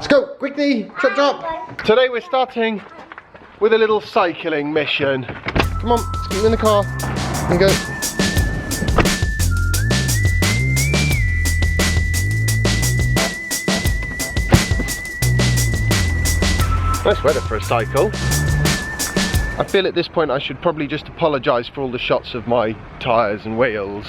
Let's go, quickly, chop chop. Today we're starting with a little cycling mission. Come on, let's get you in the car and go. Nice weather for a cycle. I feel at this point I should probably just apologise for all the shots of my tyres and wheels.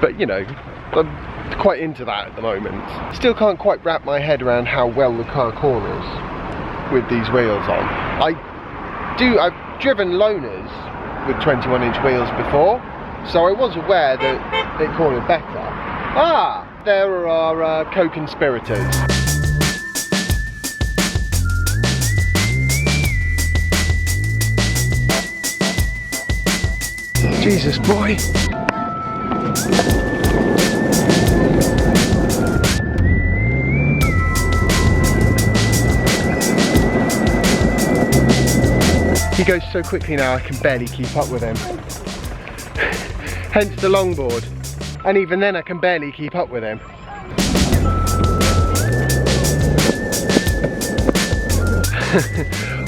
But you know, I'm quite into that at the moment. Still can't quite wrap my head around how well the car corners with these wheels on. I've driven loaners with 21-inch wheels before, so I was aware that they cornered better. Ah, there are our co-conspirators. Jesus boy. He goes so quickly now I can barely keep up with him. Hence the longboard. And even then I can barely keep up with him.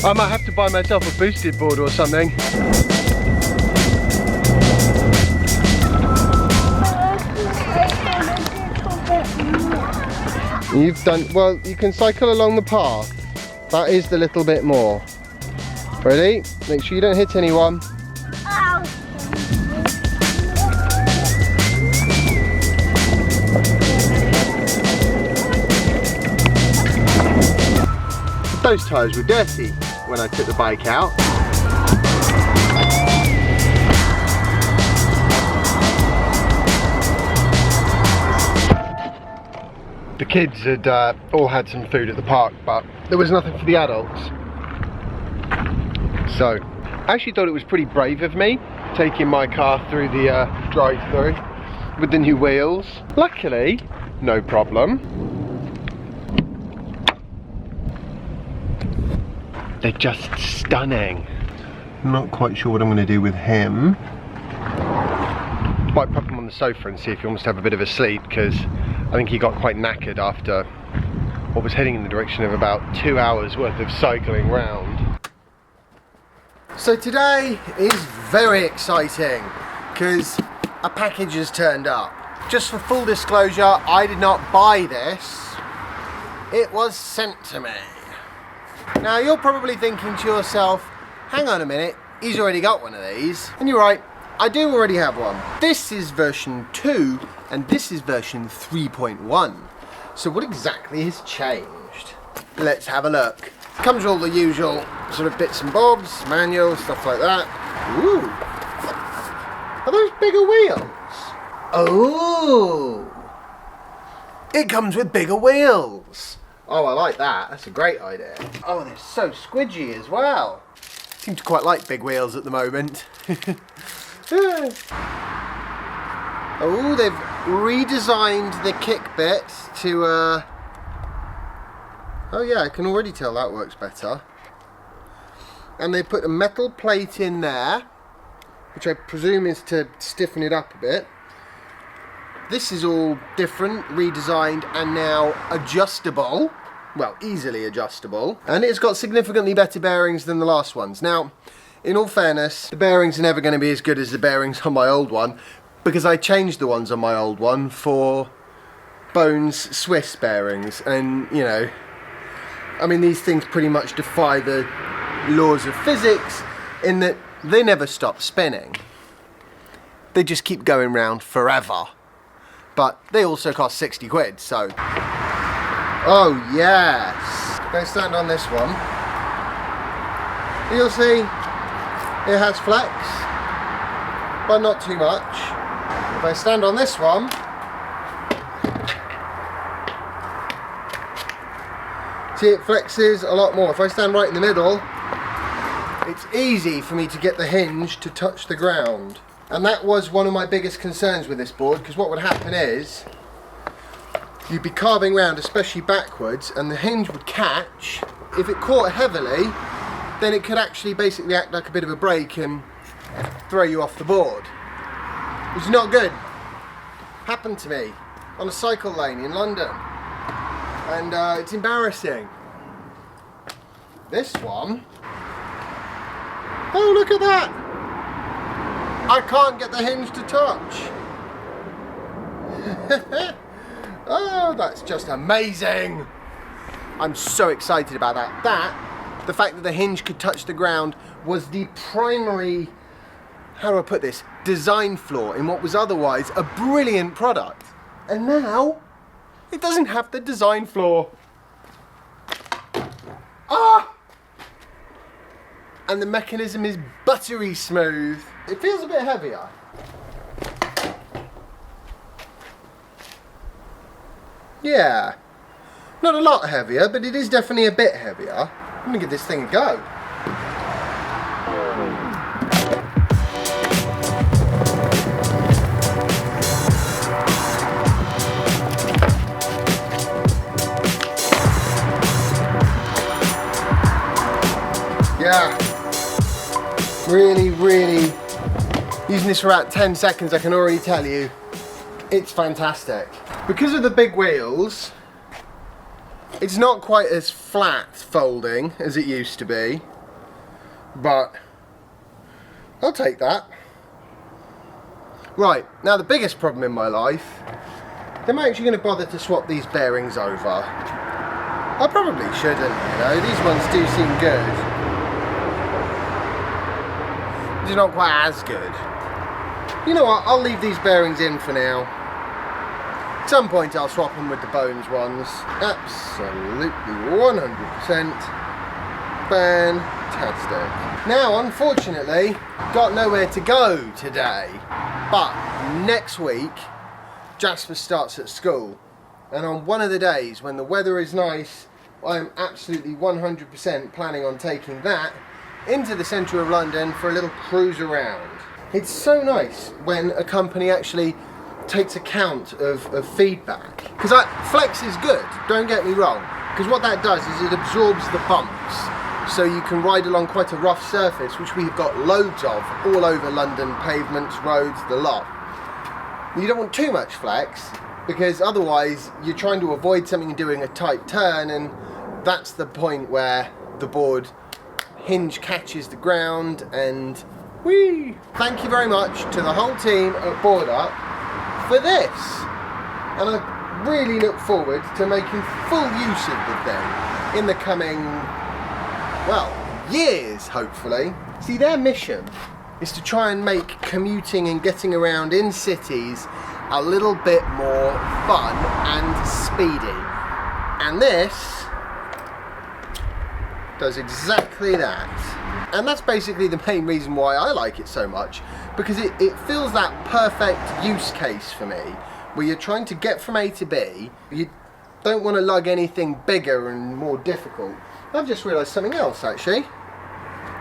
I might have to buy myself a boosted board or something. You've done, well, you can cycle along the path. That is the little bit more. Ready? Make sure you don't hit anyone. Ow. Those tyres were dirty when I took the bike out. The kids had all had some food at the park, but there was nothing for the adults. So, I actually thought it was pretty brave of me, taking my car through the drive-through with the new wheels. Luckily, no problem. They're just stunning. Not quite sure what I'm going to do with him. Might pop him on the sofa and see if he wants to have a bit of a sleep, because I think he got quite knackered after what was heading in the direction of about 2 hours worth of cycling round. So today is very exciting because a package has turned up. Just for full disclosure, I did not buy this. It was sent to me. Now you're probably thinking to yourself, hang on a minute, he's already got one of these. And you're right, I do already have one. This is version 2 and this is version 3.1. So what exactly has changed? Let's have a look. Comes with all the usual sort of bits and bobs, manual, stuff like that. Ooh. Are those bigger wheels? Oh. It comes with bigger wheels. Oh, I like that. That's a great idea. Oh, they're so squidgy as well. Seem to quite like big wheels at the moment. Oh, they've redesigned the kick bit to oh yeah, I can already tell that works better. And they put a metal plate in there, which I presume is to stiffen it up a bit. This is all different, redesigned, and now adjustable. Well, easily adjustable. And it's got significantly better bearings than the last ones. Now, in all fairness, the bearings are never going to be as good as the bearings on my old one, because I changed the ones on my old one for Bones Swiss bearings, and you know, I mean, these things pretty much defy the laws of physics in that they never stop spinning. They just keep going round forever. But they also cost 60 quid, so. Oh yes! Go stand on this one. You'll see it has flex, but not too much. If I stand on this one, see, it flexes a lot more. If I stand right in the middle, it's easy for me to get the hinge to touch the ground. And that was one of my biggest concerns with this board, because what would happen is you'd be carving around, especially backwards, and the hinge would catch. If it caught heavily, then it could actually basically act like a bit of a brake and throw you off the board, which is not good. Happened to me on a cycle lane in London. and it's embarrassing. This one, oh look at that! I can't get the hinge to touch. Oh, that's just amazing. I'm so excited about that. The fact that the hinge could touch the ground was the primary, how do I put this, design flaw in what was otherwise a brilliant product. And now, it doesn't have the design flaw. Ah! And the mechanism is buttery smooth. It feels a bit heavier. Yeah, not a lot heavier, but it is definitely a bit heavier. I'm gonna give this thing a go. Yeah, really, using this for about 10 seconds, I can already tell you, it's fantastic. Because of the big wheels, it's not quite as flat folding as it used to be, but I'll take that. Right, now the biggest problem in my life, am I actually going to bother to swap these bearings over? I probably shouldn't, you know, these ones do seem good. They're not quite as good. You know what, I'll leave these bearings in for now. At some point I'll swap them with the Bones ones. Absolutely 100% fantastic. Now unfortunately, got nowhere to go today. But next week, Jasper starts at school. And on one of the days when the weather is nice, I am absolutely 100% planning on taking that into the centre of London for a little cruise around. It's so nice when a company actually takes account of feedback. Because Flex is good, don't get me wrong, because what that does is it absorbs the bumps, so you can ride along quite a rough surface, which we've got loads of all over London, pavements, roads, the lot. You don't want too much Flex, because otherwise you're trying to avoid something and doing a tight turn, and that's the point where the board hinge catches the ground and whee! Thank you very much to the whole team at BoardUp for this, and I really look forward to making full use of the thing in the coming, well, years hopefully. See, their mission is to try and make commuting and getting around in cities a little bit more fun and speedy, and this does exactly that. And that's basically the main reason why I like it so much, because it fills that perfect use case for me, where you're trying to get from A to B, you don't want to lug anything bigger and more difficult. I've just realised something else actually.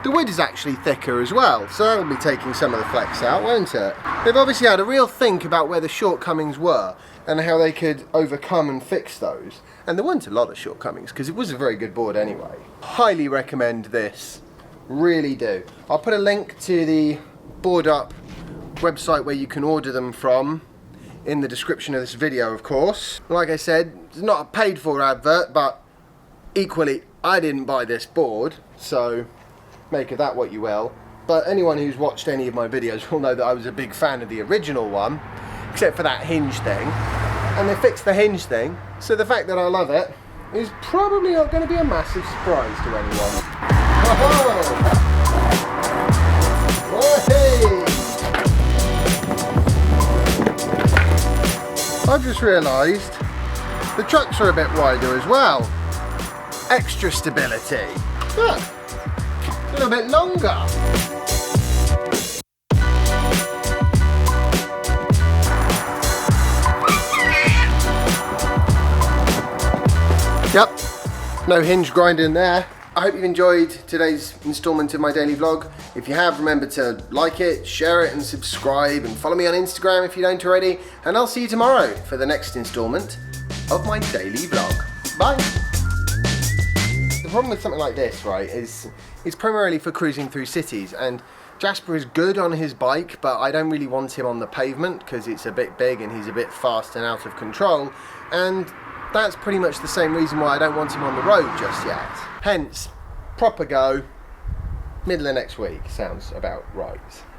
The wood is actually thicker as well, so that'll be taking some of the flex out, won't it? They've obviously had a real think about where the shortcomings were and how they could overcome and fix those. And there weren't a lot of shortcomings, because it was a very good board anyway. Highly recommend this, really do. I'll put a link to the BoardUp website where you can order them from in the description of this video, of course. Like I said, it's not a paid for advert, but equally, I didn't buy this board, so make of that what you will. But anyone who's watched any of my videos will know that I was a big fan of the original one, except for that hinge thing. And they fixed the hinge thing, so the fact that I love it is probably not going to be a massive surprise to anyone. I've just realised the trucks are a bit wider as well. Extra stability. Look, a little bit longer. Yep, no hinge grinding there. I hope you've enjoyed today's instalment of my daily vlog. If you have, remember to like it, share it and subscribe, and follow me on Instagram if you don't already, and I'll see you tomorrow for the next instalment of my daily vlog. Bye! The problem with something like this, right, is it's primarily for cruising through cities, and Jasper is good on his bike, but I don't really want him on the pavement because it's a bit big and he's a bit fast and out of control, and that's pretty much the same reason why I don't want him on the road just yet. Hence, proper go, middle of next week sounds about right.